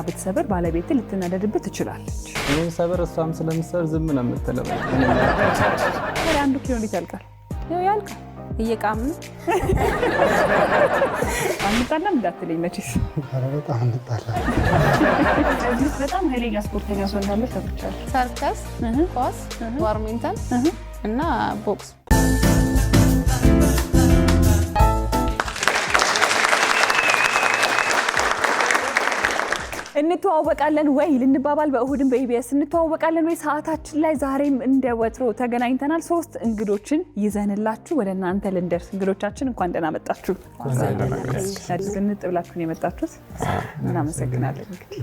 ብትሰብር ባለቤት ልትናደድበት ትችላለች። እኔም ሰብር እሷም ስለምሰብር ዝም ነው የምትለው። አንዱ ኪሎ እንዴት ያልቃል? ያልቃል እየቃምን አንጣላም እንዳትለኝ መቼስ። በጣም እንጣላለን። እዚህ በጣም ኃይለኛ ስፖርተኛ ሰው እንዳለ ሰምቻለሁ። ሰርከስ፣ ኳስ፣ ባድሚንተን እና ቦክስ። እንተዋወቃለን ወይ ልንባባል በእሁድም በኢቢኤስ እንተዋወቃለን ወይ ሰዓታችን ላይ ዛሬም እንደ ወትሮ ተገናኝተናል። 3 እንግዶችን ይዘንላችሁ ወደ እናንተ ልንደርስ። እንግዶቻችን እንኳን ደህና መጣችሁ። ስንጥ ብላችሁ ነው የመጣችሁት። እናመሰግናለን። እንግዲህ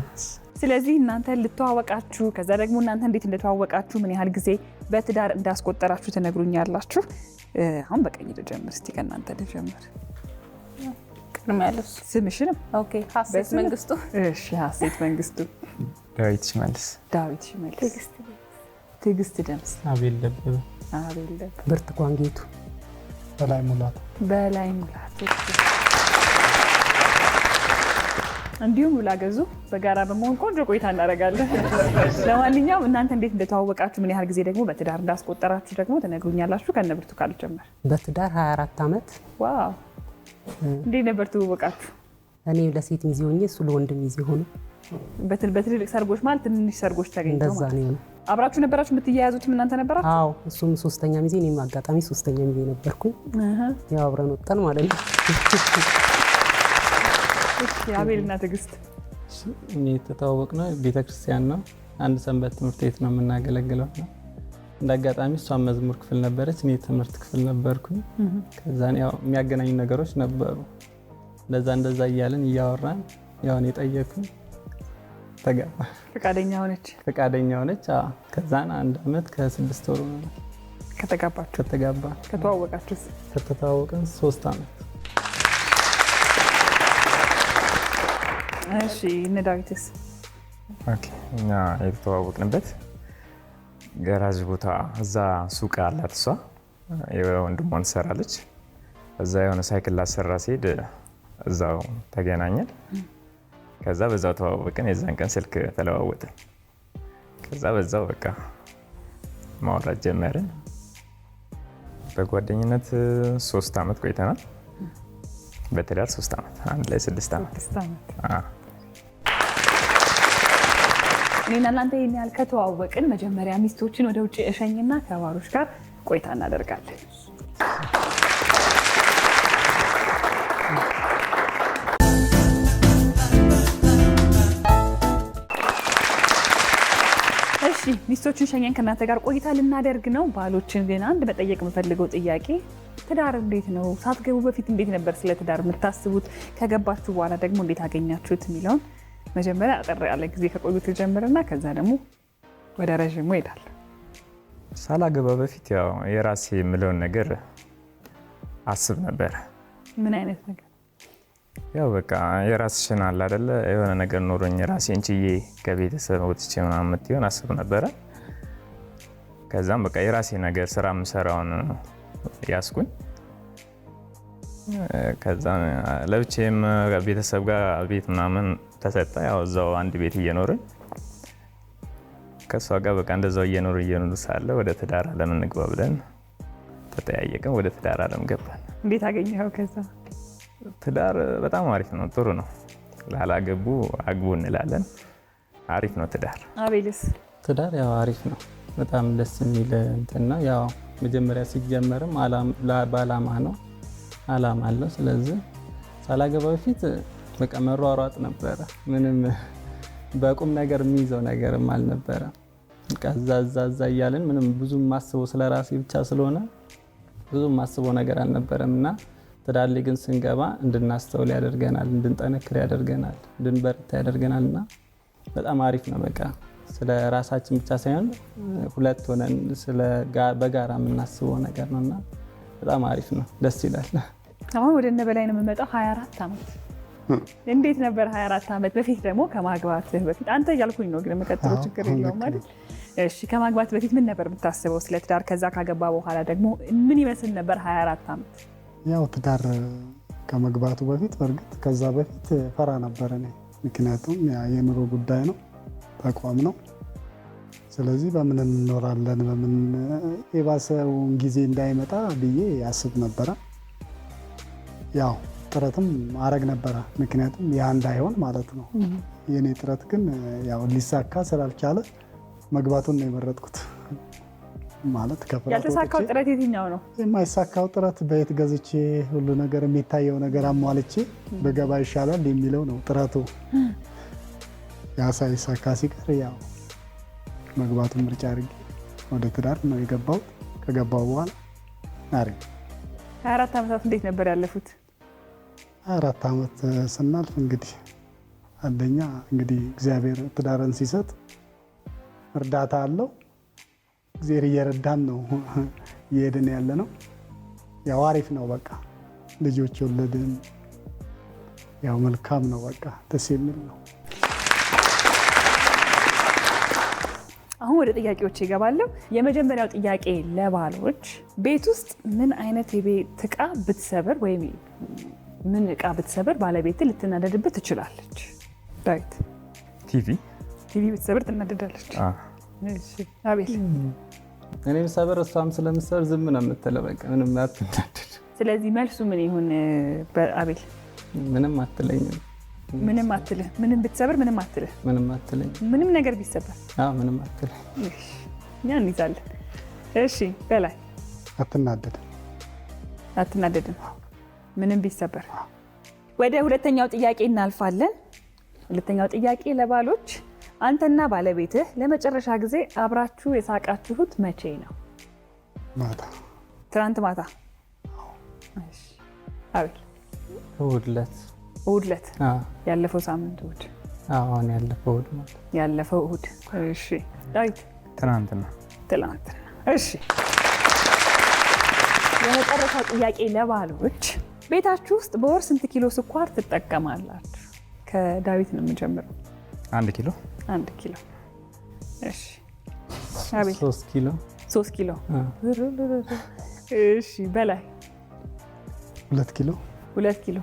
ስለዚህ እናንተ ልተዋወቃችሁ፣ ከዛ ደግሞ እናንተ እንዴት እንደተዋወቃችሁ፣ ምን ያህል ጊዜ በትዳር እንዳስቆጠራችሁ ትነግሩኛላችሁ። አሁን በቀኝ ልጀምር። እስቲ ከእናንተ ልጀምር። ቅድሚያለሽ ስምሽንም? ኦኬ። ሀሴት መንግስቱ። እሺ ሀሴት መንግስቱ። ዳዊት ሽመልስ። ዳዊት ሽመልስ። ትዕግስት ደምስ። አቤል ደበበ። አቤል ደበበ። ብርቱካን ጌቱ። በላይ ሙላት። በላይ ሙላት። እንዲሁም ውላገዙ በጋራ በመሆን ቆንጆ ቆይታ እናደርጋለን። ለማንኛውም እናንተ እንዴት እንደተዋወቃችሁ፣ ምን ያህል ጊዜ ደግሞ በትዳር እንዳስቆጠራችሁ ደግሞ ትነግሩኛላችሁ። ከነ ብርቱካን ልጀምር። በትዳር 24 ዓመት። ዋው! እንዴት ነበር ትውውቃችሁ? እኔ ለሴት ሚዜ ሆኜ እሱ ለወንድ ሚዜ ሆነ። በትልልቅ ሰርጎች ማለት ትንንሽ ሰርጎች ተገኝተው እንደዛ ነው። አብራችሁ ነበራችሁ? የምትያያዙትም እናንተ ነበራችሁ? አዎ፣ እሱም 3ኛ ሚዜ፣ እኔም አጋጣሚ 3ኛ ሚዜ ነበርኩኝ። ያው አብረን ወጣን ማለት ነው። እሺ አቤልና ትዕግስት? እኔ የተተዋወቅነው ቤተክርስቲያን ነው። አንድ ሰንበት ትምህርት ቤት ነው የምናገለግለው። እንዳጋጣሚ እሷ መዝሙር ክፍል ነበረች፣ እኔ ትምህርት ክፍል ነበርኩኝ። ከዛን ያው የሚያገናኙ ነገሮች ነበሩ። እንደዛ እያልን እያወራን ያው እኔ ጠየቅኩኝ፣ ተጋባ። ፈቃደኛ ሆነች? ፈቃደኛ ሆነች። ከዛን 1 ዓመት ከ6 ወር ነው ከተጋባችሁ? ከተጋባ። ከተዋወቃችሁስ? ከተተዋወቅን 3 ዓመት። እሺ እነ ዳዊትስ? ኦኬ። እኛ የተተዋወቅንበት ገራዥ ቦታ፣ እዛ ሱቅ አላት እሷ፣ የወንድሟን ትሰራለች። እዛ የሆነ ሳይክል ላሰራ ሲሄድ እዛው ተገናኘን። ከዛ በዛው ተዋወቅን። የዛን ቀን ስልክ ተለዋወጥን። ከዛ በዛው በቃ ማውራት ጀመርን። በጓደኝነት 3 ዓመት ቆይተናል። በትዳር 3 ዓመት፣ አንድ ላይ 6 ዓመት። እኔና እናንተ ይህን ያህል ከተዋወቅን መጀመሪያ ሚስቶችን ወደ ውጭ እሸኝና ከባሮች ጋር ቆይታ እናደርጋለን። እሺ ሚስቶችን ሸኘን፣ ከእናንተ ጋር ቆይታ ልናደርግ ነው። ባሎችን ግን አንድ መጠየቅ የምፈልገው ጥያቄ፣ ትዳር እንዴት ነው? ሳትገቡ በፊት እንዴት ነበር ስለ ትዳር የምታስቡት? ከገባችሁ በኋላ ደግሞ እንዴት አገኛችሁት የሚለውን መጀመሪያ አጠር ያለ ጊዜ ከቆዩት ጀምርና ከዛ ደግሞ ወደ ረዥሙ ሄዳለሁ። ሳላገባ በፊት ያው የራሴ የምለውን ነገር አስብ ነበር። ምን አይነት ነገር? ያው በቃ የራስሽን አለ አይደለ፣ የሆነ ነገር ኖሮኝ ራሴን ችዬ ከቤተሰብ ወጥቼ ምናምን የምትሆን አስብ ነበረ። ከዛም በቃ የራሴ ነገር ስራ የምሰራውን ያስኩኝ። ከዛ ለብቻዬም ቤተሰብ ጋር ቤት ምናምን ተሰጣ። ያው እዛው አንድ ቤት እየኖርን ከሷ ጋር በቃ እንደዛው እየኖሩ ሳለ ወደ ትዳር ዓለም እንግባ ብለን ተጠያየቅን። ወደ ትዳር ዓለም ገባን። እንዴት አገኘኸው? ከዛ ትዳር በጣም አሪፍ ነው፣ ጥሩ ነው። ላላገቡ አግቡ እንላለን። አሪፍ ነው ትዳር። አቤልስ? ትዳር ያው አሪፍ ነው፣ በጣም ደስ የሚል እንትን ነው። ያው መጀመሪያ ሲጀመርም በዓላማ ነው፣ ዓላማ አለው። ስለዚህ ሳላገባ በፊት በቃ መሯሯጥ ነበረ። ምንም በቁም ነገር የሚይዘው ነገርም አልነበረ። በቃ እዛ እያልን ምንም ብዙም ማስበው ስለራሴ ብቻ ስለሆነ ብዙም ማስበው ነገር አልነበረም እና ትዳር ላይ ግን ስንገባ እንድናስተውል ያደርገናል፣ እንድንጠነክር ያደርገናል፣ እንድንበረታ ያደርገናል እና በጣም አሪፍ ነው። በቃ ስለ ራሳችን ብቻ ሳይሆን ሁለት ሆነን በጋራ የምናስበው ነገር ነውና በጣም አሪፍ ነው፣ ደስ ይላል። አሁን ወደ እነ በላይ ነው የምመጣው። 24 ዓመት እንዴት ነበር 24 ዓመት በፊት ደግሞ ከማግባትህ በፊት? አንተ እያልኩኝ ነው ግን መቀጠሉ ችግር የለውም ማለት። እሺ ከማግባት በፊት ምን ነበር የምታስበው ስለ ትዳር? ከዛ ካገባ በኋላ ደግሞ ምን ይመስል ነበር 24 ዓመት? ያው ትዳር ከመግባቱ በፊት በእርግጥ ከዛ በፊት ፈራ ነበር እኔ። ምክንያቱም የኑሮ ጉዳይ ነው፣ ተቋም ነው። ስለዚህ በምን እንኖራለን፣ በምን የባሰውን ጊዜ እንዳይመጣ ብዬ ያስብ ነበረ። ያው ጥረትም አረግ ነበረ፣ ምክንያቱም ያ እንዳይሆን ማለት ነው። የኔ ጥረት ግን ያው ሊሳካ ስላልቻለ መግባቱን ነው የመረጥኩት። ማለት ያልተሳካው ጥረት የትኛው ነው? የማይሳካው ጥረት በየት ገዝቼ ሁሉ ነገር የሚታየው ነገር አሟልቼ በገባ ይሻላል የሚለው ነው ጥረቱ። ያ ሳይሳካ ሲቀር ያው መግባቱን ምርጫ አድርጌ ወደ ትዳር ነው የገባሁት። ከገባሁ በኋላ 24 ዓመታት እንዴት ነበር ያለፉት? 24 ዓመት ስናልፍ እንግዲህ አንደኛ እንግዲህ እግዚአብሔር ትዳርን ሲሰጥ እርዳታ አለው። እግዚአብሔር እየረዳን ነው እየሄድን ያለ ነው። ያው አሪፍ ነው። በቃ ልጆች ወለድን። ያው መልካም ነው። በቃ ደስ የሚል ነው። አሁን ወደ ጥያቄዎች ይገባለሁ። የመጀመሪያው ጥያቄ ለባሎች፣ ቤት ውስጥ ምን አይነት የቤት እቃ ብትሰብር ወይም ምን እቃ ብትሰብር ባለቤት ልትናደድበት ትችላለች? ዳዊት። ቲቪ ብትሰብር ትናደዳለች። እሺ አቤል። እኔም ሰበር እሷም ስለምሰበር ዝም ነው የምትለው። በቃ ምንም አትናደድ። ስለዚህ መልሱ ምን ይሁን አቤል? ምንም አትለኝም። ምንም አትልህ? ምንም ብትሰብር ምንም አትልህ? ምንም አትለኝ። ምንም ነገር ቢሰበር? አዎ ምንም አትለኝ። እኛ እንይዛለን። እሺ በላይ። አትናደድም ምንም ቢሰበር። ወደ ሁለተኛው ጥያቄ እናልፋለን። ሁለተኛው ጥያቄ ለባሎች፣ አንተና ባለቤትህ ለመጨረሻ ጊዜ አብራችሁ የሳቃችሁት መቼ ነው? ማታ። ትናንት ማታ? እሺ አቤል። እሑድ ዕለት። እሑድ ዕለት? ያለፈው ሳምንት እሑድ? አሁን ያለፈው እሑድ ማለት ያለፈው እሑድ። እሺ ዳዊት? ትናንትና። እሺ የመጨረሻው ጥያቄ ለባሎች፣ ቤታችሁ ውስጥ በወር ስንት ኪሎ ስኳር ትጠቀማላችሁ? ከዳዊት ነው የምንጀምረው። 1 ኪሎ። 1 ኪሎ። እሺ አቤል? 3 ኪሎ። 3 ኪሎ። እሺ በላይ? 2 ኪሎ። 2 ኪሎ።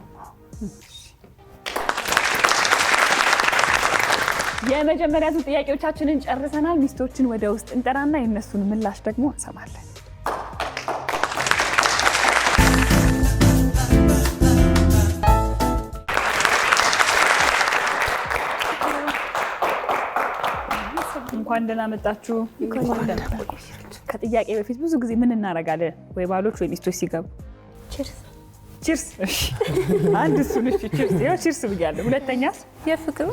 የመጀመሪያ ጥያቄዎቻችንን ጨርሰናል። ሚስቶችን ወደ ውስጥ እንጠራና የእነሱን ምላሽ ደግሞ እንሰማለን። እንኳን ደህና መጣችሁ። ከጥያቄ በፊት ብዙ ጊዜ ምን እናደርጋለን? ወይ ባሎች ወይ ሚስቶች ሲገቡ ቺርስ። አንድ እሱን እሺ፣ ቺርስ ብያለሁ። ሁለተኛስ? የፍቅር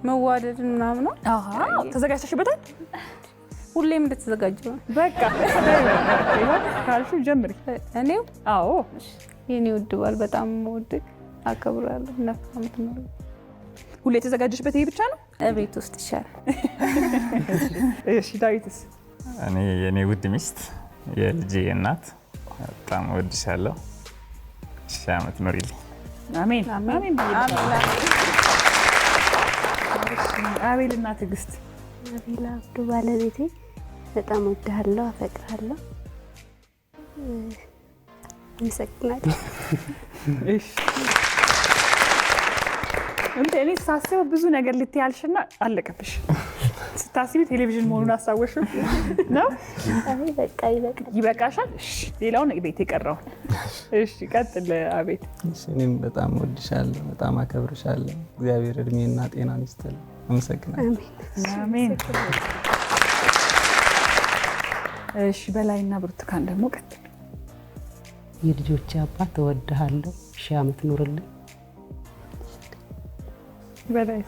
መዋደድን ምናምን ነው። ተዘጋጅተሽበታል? ሁሌም እንደተዘጋጀው ነው። በቃ ካልሽው ጀምሪ። እኔው? አዎ። የኔ ውድ ባል በጣም የምወድህ አከብራለሁ። ነፍስ ነው። ሁሌ የተዘጋጀሽበት ይሄ ብቻ ነው? ቤት ውስጥ ይሻላል። እሺ ዳዊትስ? እኔ የኔ ውድ ሚስት፣ የልጄ እናት በጣም እወድሻለሁ። 1000 ዓመት ኑሪልኝ። አሜን አሜን። አቤል እና ትዕግስት? አቤል አብዱ ባለቤቴ፣ በጣም እወድሃለሁ፣ አፈቅርሃለሁ። አመሰግናለሁ። እሺ እኔ ሳስበው ብዙ ነገር ልትያልሽና አለቀብሽ። ስታስቢ ቴሌቪዥን መሆኑን አስታወሽም ነው? በቃ ይበቃሻል። ሌላውን ቤት የቀረው። እሺ ቀጥል አቤት። እኔም በጣም እወድሻለሁ፣ በጣም አከብርሻለሁ። እግዚአብሔር እድሜና ጤናን ይስጥልኝ። አመሰግናለሁ። አሜን። እሺ በላይና ብርቱካን ደግሞ ቀጥል። የልጆቼ አባት እወድሃለሁ፣ 1000 ዓመት ኑርልኝ። በላይ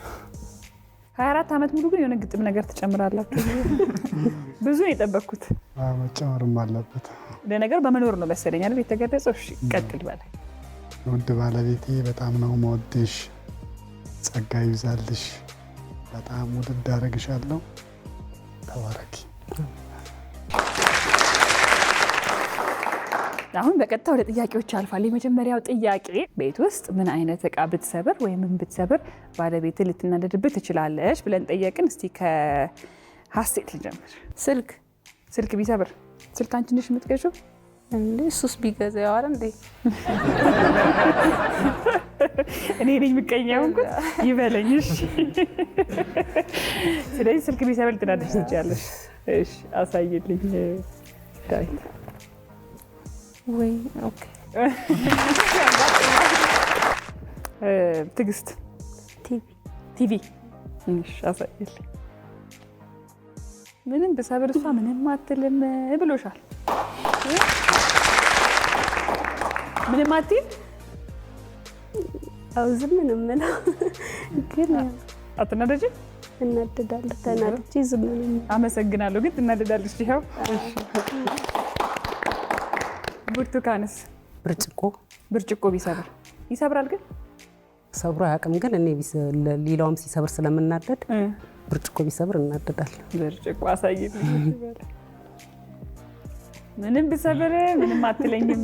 24 ዓመት ሙሉ ግን የሆነ ግጥም ነገር ትጨምራላችሁ። ብዙ ነው የጠበቅኩት። መጨመርም አለበት። ለነገሩ በመኖር ነው መሰለኝ አይደል የተገለጸው። እሺ ቀጥል በላይ። ውድ ባለቤቴ፣ በጣም ነው መወድሽ፣ ጸጋ ይብዛልሽ፣ በጣም ውድድ አደርግሻለሁ። ተባረኪ። አሁን በቀጥታ ወደ ጥያቄዎች አልፋል። የመጀመሪያው ጥያቄ፣ ቤት ውስጥ ምን አይነት እቃ ብትሰብር ወይም ምን ብትሰብር ባለቤት ልትናደድበት ትችላለች ብለን ጠየቅን። እስቲ ከሀሴት ልጀምር። ስልክ ቢሰብር? ስልክ አንቺ ነሽ የምትገዢው? እንዴ እሱስ ቢገዛ ያዋል እንዴ? እኔ ነኝ ምቀኛው እንኳን ይበለኝ። እሺ ስለዚህ ስልክ ቢሰብል ትናደሽ ትችያለሽ። እሺ አሳይልኝ ዳዊት። ወይ ኦኬ ትዕግስት ቲቪ። እሺ አሳይልኝ። ምንም ብሰብር እሷ ምንም አትልም ብሎሻል። ምንም አትይም? አው ዝም ነው የምለው፣ ግን አትናደጂም? እናደዳለሁ። ተናድጄ ዝም ነው የምለው። አመሰግናለሁ፣ ግን ትናደዳለች። ይኸው ብርቱካንስ? ብርጭቆ ቢሰብር ይሰብራል፣ ግን ሰብሮ አያውቅም። ግን እኔ ሌላውም ሲሰብር ስለምናደድ ብርጭቆ ቢሰብር እናደዳለሁ። ብርጭቆ አሳይልኝ። ምንም ብሰብር ምንም አትለኝም።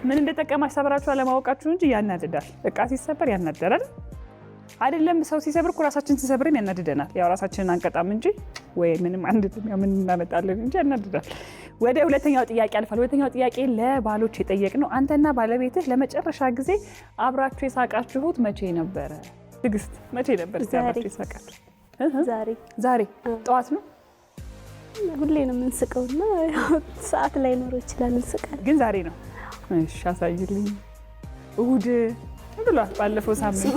ምን እንደጠቀማሽ ሰብራችሁ አለማወቃችሁ እንጂ ያናድዳል። እቃ ሲሰበር ያናደዳል አይደለም? ሰው ሲሰብር እኮ ራሳችን ሲሰብርም ያናድደናል። ያው ራሳችንን አንቀጣም እንጂ ወይ ምንም አንድም ያው ምን እናመጣለን እንጂ ያናድዳል። ወደ ሁለተኛው ጥያቄ አልፋል። ሁለተኛው ጥያቄ ለባሎች የጠየቅነው፣ አንተና ባለቤትህ ለመጨረሻ ጊዜ አብራችሁ የሳቃችሁት መቼ ነበረ? ትዕግስት መቼ ነበር አብራችሁ የሳቃችሁ? ዛሬ ጠዋት ነው? ሁሌ ነው የምንስቀውና ሰዓት ላይ ኖር ይችላል እንስቃለን፣ ግን ዛሬ ነው። እሺ አሳይልኝ። እሁድ ብሏል ባለፈው ሳምንት።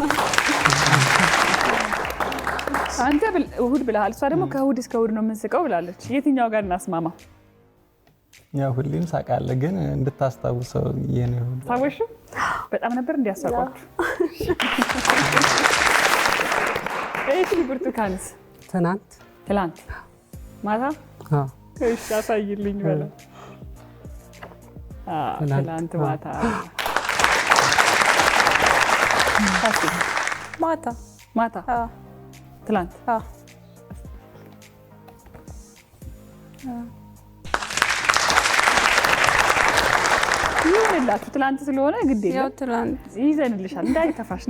አንተ እሁድ ብለሃል፣ እሷ ደግሞ ከእሁድ እስከ እሁድ ነው የምንስቀው ብላለች። የትኛው ጋር እናስማማ? ያው ሁሌም ሳቃለ፣ ግን እንድታስታውሰው የኔ ሁሉ ታወሽ በጣም ነበር እንዲያሳቋችሁ። እሺ ብርቱካንስ? ትናንት ማታ? እሺ አሳይልኝ በለ። ትናንት ማታ ትናንት ይሁንላችሁ። ትናንት ስለሆነ ግድ የለም ይዘንልሻል። እንዳይከፋሽ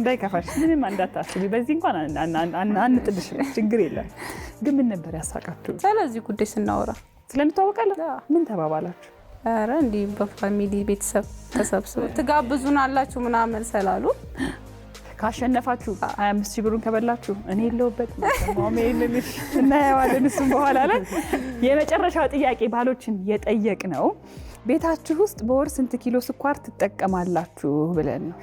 ምንም እንዳታስቢ። በዚህ እንኳን አንጥልሽም፣ ችግር የለም። ግን ምን ነበር ያሳቃችሁ? ስለዚህ ጉዳይ ስናወራ ስለምታወቃለን። ምን ተባባላችሁ? ኧረ እንዲህ በፋሚሊ ቤተሰብ ተሰብስበው ትጋብዙን አላችሁ ምናምን ስላሉ ካሸነፋችሁ 25,000 ብሩን ከበላችሁ እኔ የለሁበትም። ማሜልልሽ እናያዋለን እሱም በኋላ ላይ። የመጨረሻው ጥያቄ ባሎችን የጠየቅነው ቤታችሁ ውስጥ በወር ስንት ኪሎ ስኳር ትጠቀማላችሁ ብለን ነው።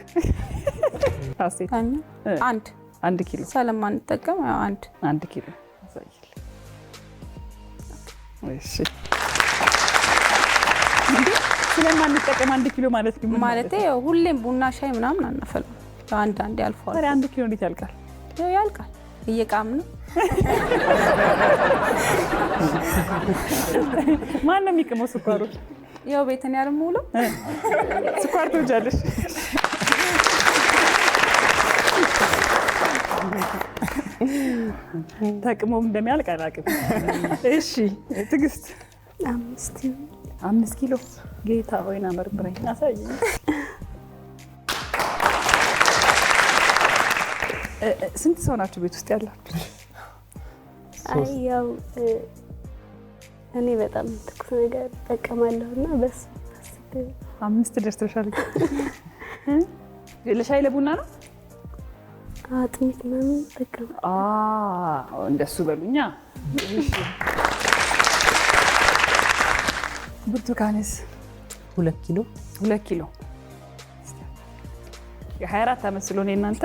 አንድ ኪሎ ስለማንጠቀም አንድ ኪሎ። እሺ ስለማንጠቀም 1 ኪሎ ማለት ግን ማለት ሁሌም ቡና ሻይ ምናምን አናፈላም። አንዳንዴ አልፏል። 1 ኪሎ እንዴት ያልቃል? ያልቃል እየቃምን ነው። ማን ነው የሚቅመው ስኳሩ? ያው ቤትን ያልሙለው ስኳር ትወጃለሽ? ተቅሞም እንደሚያልቅ አላውቅም። እሺ ትዕግስት? 5 ኪሎ። ጌታ ሆይና መርምረኝ አሳየኝ። ስንት ሰው ናችሁ ቤት ውስጥ ያላችሁ? ያው እኔ በጣም ትኩስ ነገር እጠቀማለሁና በሱ 5 ደርሰሻል። ለሻይ ለቡና ነው? አጥሚት ምናምን እጠቀማለሁ። እንደሱ በሉኛ። ብርቱካንስ? 2 ኪሎ። 2 ኪሎ። የ24 ዓመት ስለሆነ እናንተ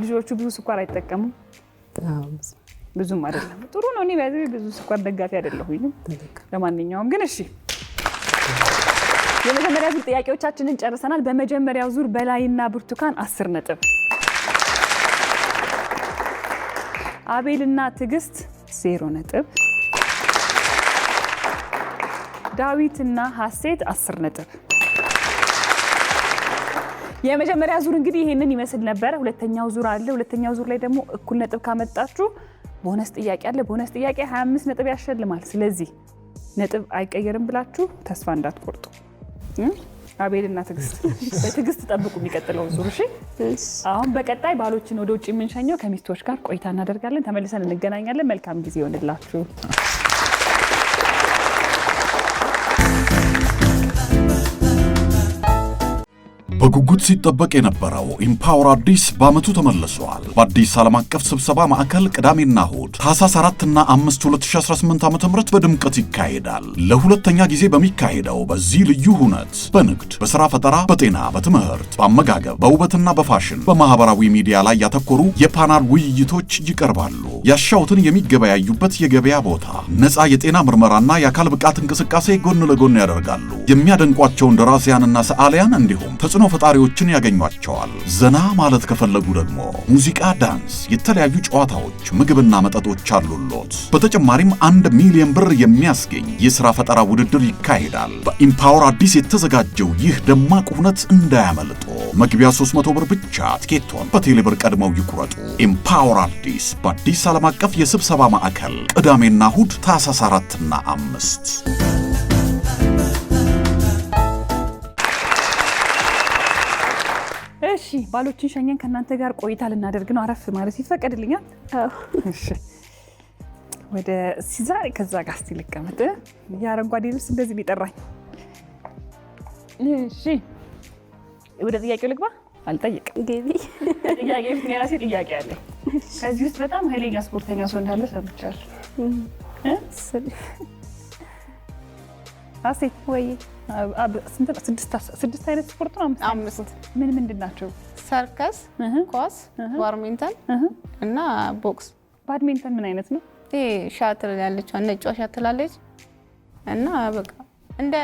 ልጆቹ ብዙ ስኳር አይጠቀሙም? ብዙም አይደለም። ጥሩ ነው። እኔ ብዙ ስኳር ደጋፊ አይደለሁኝም። ለማንኛውም ግን እሺ፣ የመጀመሪያ ዙር ጥያቄዎቻችንን ጨርሰናል። በመጀመሪያው ዙር በላይና ብርቱካን 10 ነጥብ፣ አቤልና ትዕግስት 0 ነጥብ፣ ዳዊትና ሀሴት 10 ነጥብ። የመጀመሪያ ዙር እንግዲህ ይሄንን ይመስል ነበረ። ሁለተኛው ዙር አለ። ሁለተኛው ዙር ላይ ደግሞ እኩል ነጥብ ካመጣችሁ ቦነስ ጥያቄ አለ። ቦነስ ጥያቄ 25 ነጥብ ያሸልማል። ስለዚህ ነጥብ አይቀየርም ብላችሁ ተስፋ እንዳትቆርጡ። አቤልና ትዕግስት በትዕግስት ጠብቁ የሚቀጥለው ዙር። እሺ፣ አሁን በቀጣይ ባሎችን ወደ ውጭ የምንሸኘው ከሚስቶች ጋር ቆይታ እናደርጋለን። ተመልሰን እንገናኛለን። መልካም ጊዜ ይሆንላችሁ። በጉጉት ሲጠበቅ የነበረው ኢምፓወር አዲስ በዓመቱ ተመልሷል። በአዲስ ዓለም አቀፍ ስብሰባ ማዕከል ቅዳሜና እሁድ ታህሳስ 4 እና 5 2018 ዓ.ም በድምቀት ይካሄዳል። ለሁለተኛ ጊዜ በሚካሄደው በዚህ ልዩ ሁነት በንግድ፣ በሥራ ፈጠራ፣ በጤና፣ በትምህርት፣ በአመጋገብ፣ በውበትና በፋሽን፣ በማህበራዊ ሚዲያ ላይ ያተኮሩ የፓናል ውይይቶች ይቀርባሉ። ያሻውትን የሚገበያዩበት የገበያ ቦታ፣ ነፃ የጤና ምርመራና የአካል ብቃት እንቅስቃሴ ጎን ለጎን ያደርጋሉ። የሚያደንቋቸውን ደራሲያንና ሰዓሊያን እንዲሁም ተጽዕኖ ፈጣሪዎችን ያገኟቸዋል። ዘና ማለት ከፈለጉ ደግሞ ሙዚቃ፣ ዳንስ፣ የተለያዩ ጨዋታዎች፣ ምግብና መጠጦች አሉሎት። በተጨማሪም 1 ሚሊዮን ብር የሚያስገኝ የሥራ ፈጠራ ውድድር ይካሄዳል። በኢምፓወር አዲስ የተዘጋጀው ይህ ደማቅ ሁነት እንዳያመልጦ። መግቢያ 300 ብር ብቻ። ትኬቶን በቴሌብር ቀድመው ይቁረጡ። ኢምፓወር አዲስ በአዲስ ዓለም አቀፍ የስብሰባ ማዕከል ቅዳሜና እሁድ ታህሳስ 4 እና 5። እሺ ባሎችን ሸኘን ከእናንተ ጋር ቆይታ ልናደርግ ነው። አረፍ ማለት ይፈቀድልኛል? እሺ ወደ ዛሬ ከዛ ጋር እስቲ ልቀመጥ። የአረንጓዴ ልብስ እንደዚህ ሊጠራኝ። እሺ ወደ ጥያቄው ልግባ። አልጠይቅም። ገቢ ጥያቄ የራሴ ጥያቄ አለ። ከዚህ ውስጥ በጣም ኃይለኛ ስፖርተኛ ሰው እንዳለ ሰምቻለሁ። አሴት ወይ ስድስት አይነት ስፖርት ነው? 5 ምን ምንድን ናቸው? ሰርከስ፣ ኳስ፣ ባድሚንተን እና ቦክስ። ባድሚንተን ምን አይነት ነው? ይሄ ሻትል ያለችው ነጯ ሻትል አለች እና በቃ እንደ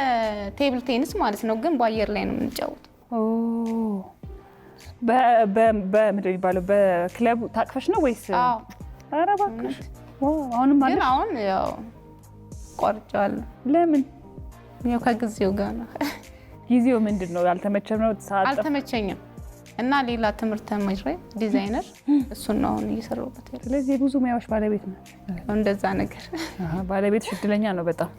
ቴብል ቴኒስ ማለት ነው፣ ግን በአየር ላይ ነው የምንጫወተው። በምንድን የሚባለው በክለቡ ታቅፈሽ ነው ወይስ? አዎ። ኧረ እባክሽ። አሁንም ግን አሁን ያው ቆርጬዋለሁ። ለምን? ያው ከጊዜው ጋር ነው። ጊዜው ምንድን ነው? ያልተመቸም ነው? አልተመቸኝም እና ሌላ ትምህርት ተምሬ ዲዛይነር እሱን ነው አሁን እየሰራሁበት ያለው። ስለዚህ የብዙ ሙያዎች ባለቤት ነው። እንደዛ ነገር። ባለቤትሽ እድለኛ ነው በጣም።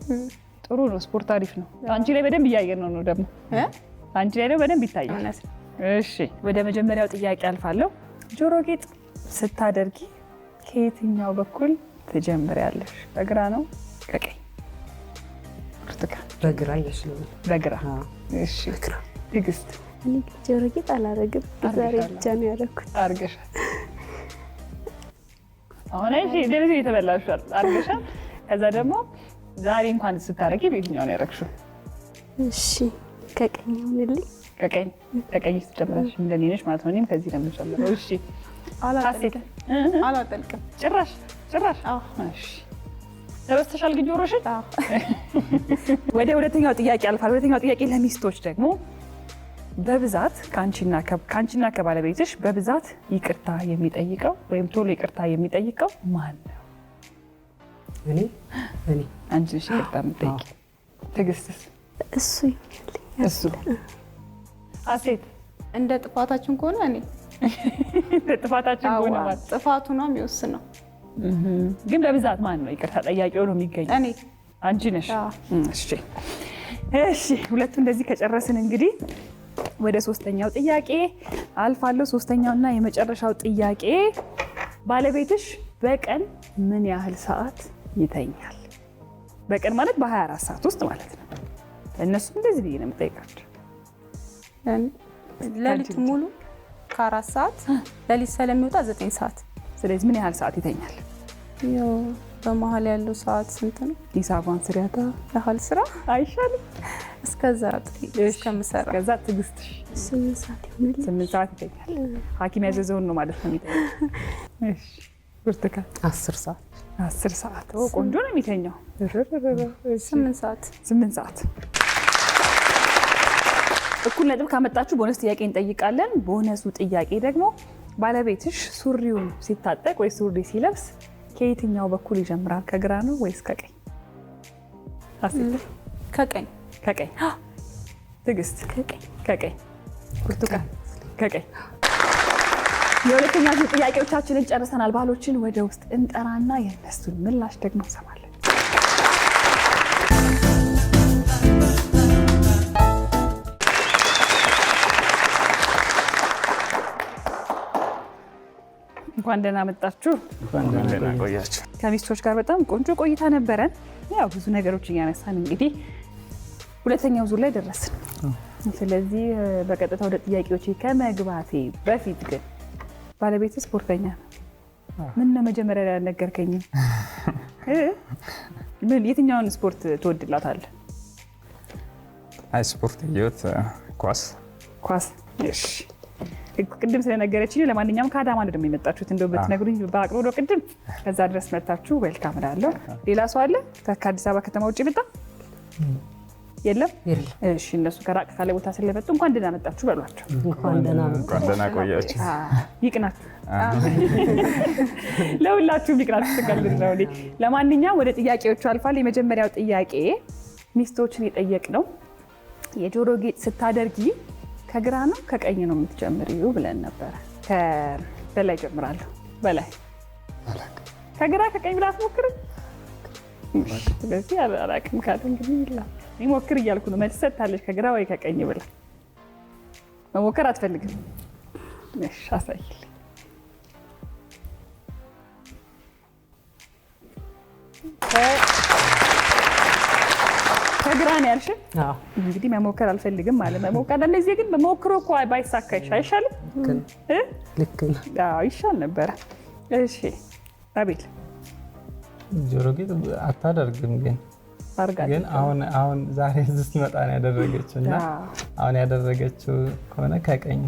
ጥሩ ነው። ስፖርት አሪፍ ነው። አንቺ ላይ በደንብ እያየን ነው ደግሞ አንቺ ላይ ደግሞ በደንብ ይታያል። እሺ ወደ መጀመሪያው ጥያቄ አልፋለሁ። ጆሮ ጌጥ ስታደርጊ ከየትኛው በኩል ትጀምሪያለሽ? በግራ ነው ከቀኝ? ብርቱካን በግራ ይመስላል። በግራ። እሺ ትዕግስት? እኔ ጆሮ ጌጥ አላደርግም። ዛሬ ብቻ ነው ያደረኩት። አድርገሻል? አሁን እሺ እንደዚህ የተበላሻል አድርገሻል። ከዛ ደግሞ ዛሬ እንኳን ስታደርጊ በየትኛው ነው ያደረግሽው? እሺ ከቀኝ ይሁንልኝ። ከቀኝ ስትጀምራሽ እንደኔ ነሽ ማለት ነው። እኔም ከዚህ ነው የምጀምረው። እሺ አላጠልቅም። ጭራሽ? አዎ። እሺ ተበስተሻል ግን ጆሮሽን? አዎ። ወደ ሁለተኛው ጥያቄ አልፋለሁ። ሁለተኛው ጥያቄ ለሚስቶች ደግሞ በብዛት ከአንቺና ከባለቤትሽ በብዛት ይቅርታ የሚጠይቀው ወይም ቶሎ ይቅርታ የሚጠይቀው ማን ነው? እኔ አንቺ ነሽ ይቅርታ የምትጠይቂ? ትዕግስትስ? እሱ ይሁንልኝ። እሱ። አሴት? እንደ ጥፋታችን ከሆነ እኔ ጥፋታችን ከሆነ ማለት ጥፋቱ ነው የሚወስነው። ግን በብዛት ማን ነው ይቅርታ ጠያቂው ነው የሚገኘው? እኔ። አንቺ ነሽ? እሺ ሁለቱ እንደዚህ ከጨረስን እንግዲህ ወደ ሶስተኛው ጥያቄ አልፋለሁ። ሶስተኛውና የመጨረሻው ጥያቄ ባለቤትሽ በቀን ምን ያህል ሰዓት ይተኛል? በቀን ማለት በ24 ሰዓት ውስጥ ማለት ነው። እነሱ እንደዚህ ብዬ ነው የምጠይቃቸው። ሌሊት ሙሉ ከ4 ሰዓት ሌሊት ስለሚወጣ 9 ሰዓት። ስለዚህ ምን ያህል ሰዓት ይተኛል? ያው በመሀል ያለው ሰዓት ስንት ነው? ሂሳቧን ስሪያታ። ያህል ስራ አይሻልም? እስከዛ እስከምሰራ። ከዛ ትዕግስትሽ? 8 ሰዓት ይሁንልኝ። 8 ሰዓት ይተኛል። ሐኪም ያዘዘውን ነው ማለት ነው የሚተኛው። እሺ ብርቱካን? 10 ሰዓት። 10 ሰዓት። ቆንጆ ነው የሚተኛው። 8 ሰዓት። 8 ሰዓት። እኩል ነጥብ ካመጣችሁ ቦነስ ጥያቄ እንጠይቃለን። ቦነሱ ጥያቄ ደግሞ ባለቤትሽ ሱሪውን ሲታጠቅ ወይ ሱሪ ሲለብስ ከየትኛው በኩል ይጀምራል? ከግራ ነው ወይስ ከቀኝ? ከቀኝ። ከቀኝ። ትዕግስት? ከቀኝ። ብርቱካን? ከቀኝ። የሁለተኛ ዙር ጥያቄዎቻችንን ጨርሰናል። ባሎችን ወደ ውስጥ እንጠራና የእነሱን ምላሽ ደግሞ እንሰማለን። እንኳን ደህና መጣችሁ። ደህና ቆያችሁ። ከሚስቶች ጋር በጣም ቆንጆ ቆይታ ነበረን። ያው ብዙ ነገሮች እያነሳን እንግዲህ ሁለተኛው ዙር ላይ ደረስን። ስለዚህ በቀጥታ ወደ ጥያቄዎቼ ከመግባቴ በፊት ግን ባለቤት ስፖርተኛ ነው። ምን ነው መጀመሪያ ላይ አልነገርከኝም? ምን የትኛውን ስፖርት ትወድላታለህ? አይ ስፖርት ህይወት ኳስ። እሺ ቅድም ስለነገረችኝ ለማንኛውም ከአዳማ ነው ደግሞ የመጣችሁት። እንደው ብትነግሩኝ በአቅርቦ ቅድም ከዛ ድረስ መጣችሁ ዌልካም እላለሁ። ሌላ ሰው አለ ከአዲስ አበባ ከተማ ውጭ የመጣ የለም? እሺ እነሱ ከራቅ ካለ ቦታ ስለመጡ እንኳን ደህና መጣችሁ በሏቸው። እንኳን ደህና ቆያችሁ። ይቅናችሁ፣ ለሁላችሁም ይቅናችሁ። ትቀልድ ነው። ለማንኛውም ወደ ጥያቄዎቹ አልፋለሁ። የመጀመሪያው ጥያቄ ሚስቶችን የጠየቅ ነው። የጆሮ ጌጥ ስታደርጊ ከግራ ነው ከቀኝ ነው የምትጀምሪው ብለን ነበረ። በላይ ጀምራለሁ። በላይ ከግራ ከቀኝ ብላ አትሞክርም? ስለዚህ አላውቅም ካለ እንግዲህ ይላል ሞክር እያልኩ ነው። መልስ ሰጥታለች ከግራ ወይ ከቀኝ ብላ። መሞከር አትፈልግም? እሺ አሳይልኝ። ከግራ ነው ያልሽ? እንግዲህ መሞከር አልፈልግም ማለት መሞከር እንደዚህ ግን በሞክሮ እኮ ባይሳካ አይሻልም? ልክ ነው። አዎ ይሻል ነበረ። እሺ አቤል ጆሮ ጌጥ አታደርግም ግን አሁን ዛሬ እዚህ ስትመጣ ነው ያደረገችው እና አሁን ያደረገችው ከሆነ ከቀኝ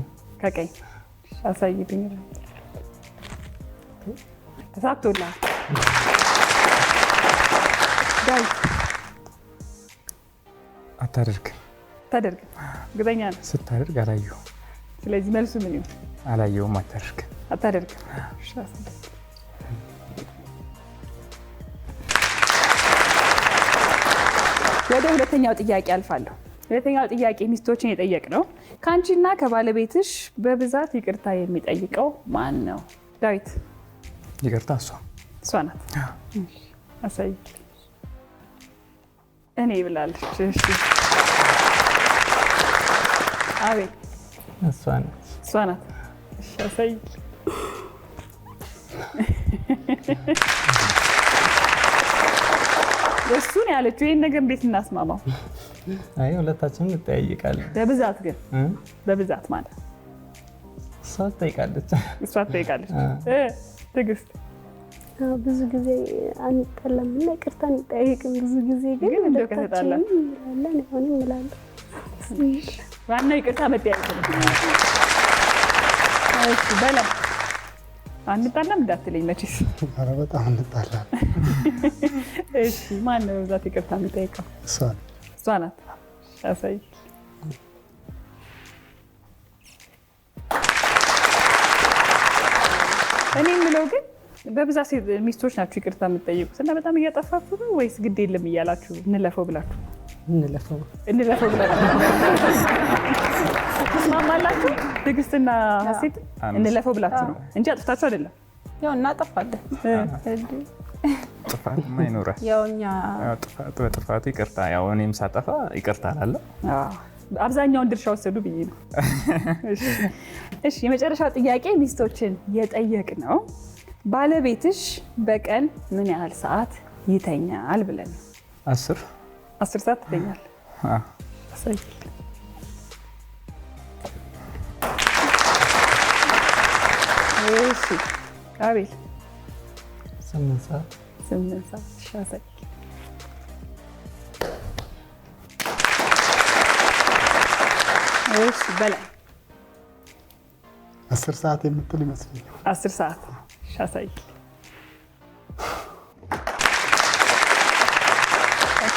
አሳይልኝ። ተሳክቶልሃል። ዳዊት አታደርግም። እርግጠኛ ነህ? ስታደርግ አላየሁም። ስለዚህ መልሱ ምን ይሁን? አላየሁም። አታደርግም። ወደ ሁለተኛው ጥያቄ አልፋለሁ። ሁለተኛው ጥያቄ ሚስቶችን የጠየቅ ነው። ከአንቺና ከባለቤትሽ በብዛት ይቅርታ የሚጠይቀው ማን ነው? ዳዊት። ይቅርታ እሷ ናት። አሳይ። እኔ ብላለች። እሺ አቤት። እሷ ናት። እሺ አሳይ። እሱን ያለችው ይሄን ነገር እንዴት እናስማማው? አይ ሁለታችንም እንጠያይቃለን። በብዛት ማለት እሷ ትጠይቃለች። ትዕግስት ብዙ ጊዜ አንጠላም እና ይቅርታ እንጠያይቅም። ብዙ ጊዜ ግን እንደው ከተጣላን እንላለን። አሁንም እንላለን። ዋናው ይቅርታ መጠያየቅ ነው። እሺ በለም አንጣላም እንዳትለኝ መቼስ። ኧረ በጣም እንጣላለን። እሺ ማን ነው በብዛት ይቅርታ የሚጠይቀው? እሷ ናት። አሳይ። እኔ የምለው ግን በብዛት ሚስቶች ናችሁ ይቅርታ የምትጠይቁት እና በጣም እያጠፋችሁ ነው ወይስ ግድ የለም እያላችሁ እንለፈው ብላችሁ? እንለፈው ብላችሁ ትስማማላችሁ? ትዕግስትና ሀሴት እንለፈው ብላችሁ ነው እንጂ አጥፍታችሁ አይደለም። ያው እናጠፋለን። ጥፋትማ ይኖራል። ያው እኛ በጥፋቱ ይቅርታ፣ ያው እኔም ሳጠፋ ይቅርታ እላለሁ። አብዛኛውን ድርሻ ወሰዱ ብዬ ነው። እሺ የመጨረሻው ጥያቄ ሚስቶችን የጠየቅ ነው። ባለቤትሽ በቀን ምን ያህል ሰዓት ይተኛል ብለን ነው። 10 ሰዓት ትተኛል። እሺ አቤል 8 ሰዓት። 8 ሰዓት ሻሰይ። እሺ በላይ 10 ሰዓት የምትል ይመስለኛል። 10 ሰዓት ሻሰይ።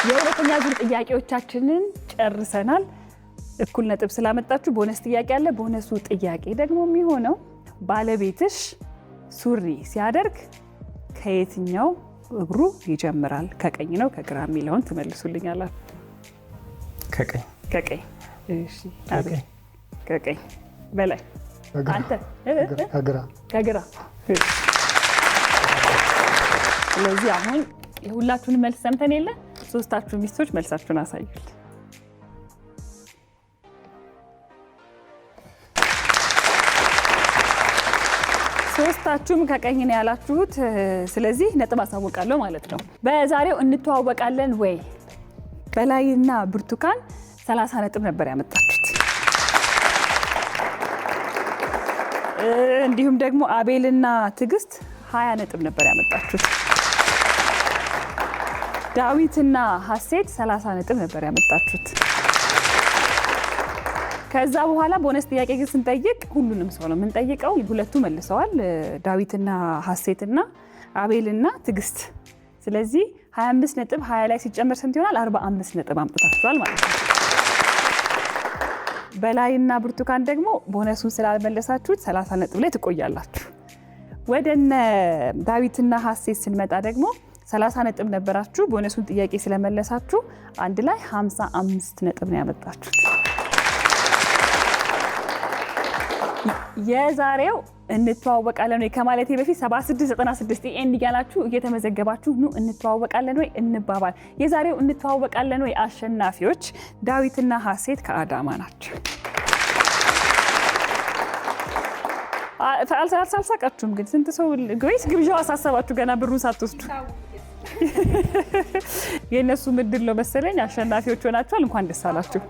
የሁለተኛ ዙር ጥያቄዎቻችንን ጨርሰናል። እኩል ነጥብ ስላመጣችሁ ቦነስ ጥያቄ አለ። ቦነሱ ጥያቄ ደግሞ የሚሆነው ባለቤትሽ ሱሪ ሲያደርግ ከየትኛው እግሩ ይጀምራል? ከቀኝ ነው ከግራ የሚለውን ትመልሱልኛላችሁ። ከቀኝ። እሺ አቤት። ከቀኝ። በላይ አንተ? ከግራ። ስለዚህ አሁን የሁላችሁን መልስ ሰምተን የለ ሶስታችሁ ሚስቶች መልሳችሁን አሳዩል። ሶስታችሁም ከቀኝ ነው ያላችሁት። ስለዚህ ነጥብ አሳውቃለሁ ማለት ነው። በዛሬው እንተዋወቃለን ወይ በላይና ብርቱካን 30 ነጥብ ነበር ያመጣችሁት። እንዲሁም ደግሞ አቤልና ትዕግስት 20 ነጥብ ነበር ያመጣችሁት። ዳዊትና ሀሴት 30 ነጥብ ነበር ያመጣችሁት። ከዛ በኋላ ቦነስ ጥያቄ ግን ስንጠይቅ ሁሉንም ሰው ነው የምንጠይቀው። ሁለቱ መልሰዋል፣ ዳዊትና ሀሴትና አቤልና ትዕግስት። ስለዚህ 25 ነጥብ 20 ላይ ሲጨመር ስንት ይሆናል? 45 ነጥብ አምጥታችኋል ማለት ነው። በላይና ብርቱካን ደግሞ ቦነሱን ስላልመለሳችሁት 30 ነጥብ ላይ ትቆያላችሁ። ወደነ ዳዊትና ሀሴት ስንመጣ ደግሞ 30 ነጥብ ነበራችሁ። ቦነሱን ጥያቄ ስለመለሳችሁ አንድ ላይ 55 ነጥብ ነው ያመጣችሁት። የዛሬው እንተዋወቃለን ወይ ከማለቴ በፊት 7696 ኤን እያላችሁ እየተመዘገባችሁ ኑ እንተዋወቃለን ወይ እንባባል። የዛሬው እንተዋወቃለን ወይ አሸናፊዎች ዳዊትና ሀሴት ከአዳማ ናቸው። አልሳቃችሁም ግን ስንት ሰው ወይስ ግብዣው አሳሰባችሁ ገና ብሩን ሳትወስዱ? የእነሱ ምድል ነው መሰለኝ። አሸናፊዎች ሆናችኋል። እንኳን ደስ አላችሁ።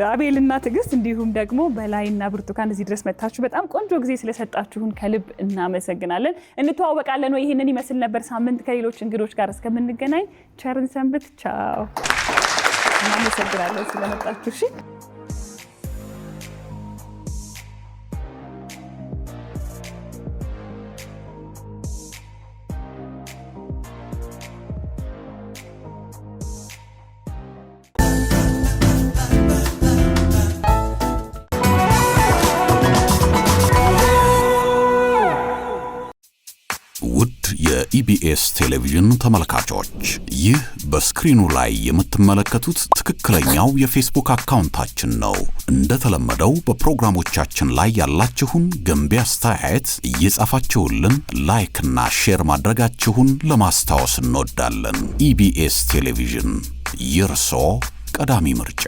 አቤልና ትዕግስት እንዲሁም ደግሞ በላይና ብርቱካን እዚህ ድረስ መጥታችሁ በጣም ቆንጆ ጊዜ ስለሰጣችሁን ከልብ እናመሰግናለን። እንተዋወቃለን ወይ ይህንን ይመስል ነበር። ሳምንት ከሌሎች እንግዶች ጋር እስከምንገናኝ ቸርን ሰንብት። ቻው። እናመሰግናለን ስለመጣችሁ። እሺ የኢቢኤስ ቴሌቪዥን ተመልካቾች ይህ በስክሪኑ ላይ የምትመለከቱት ትክክለኛው የፌስቡክ አካውንታችን ነው። እንደተለመደው በፕሮግራሞቻችን ላይ ያላችሁን ገንቢ አስተያየት እየጻፋችሁልን ላይክ እና ሼር ማድረጋችሁን ለማስታወስ እንወዳለን። ኢቢኤስ ቴሌቪዥን የርሶ ቀዳሚ ምርጫ።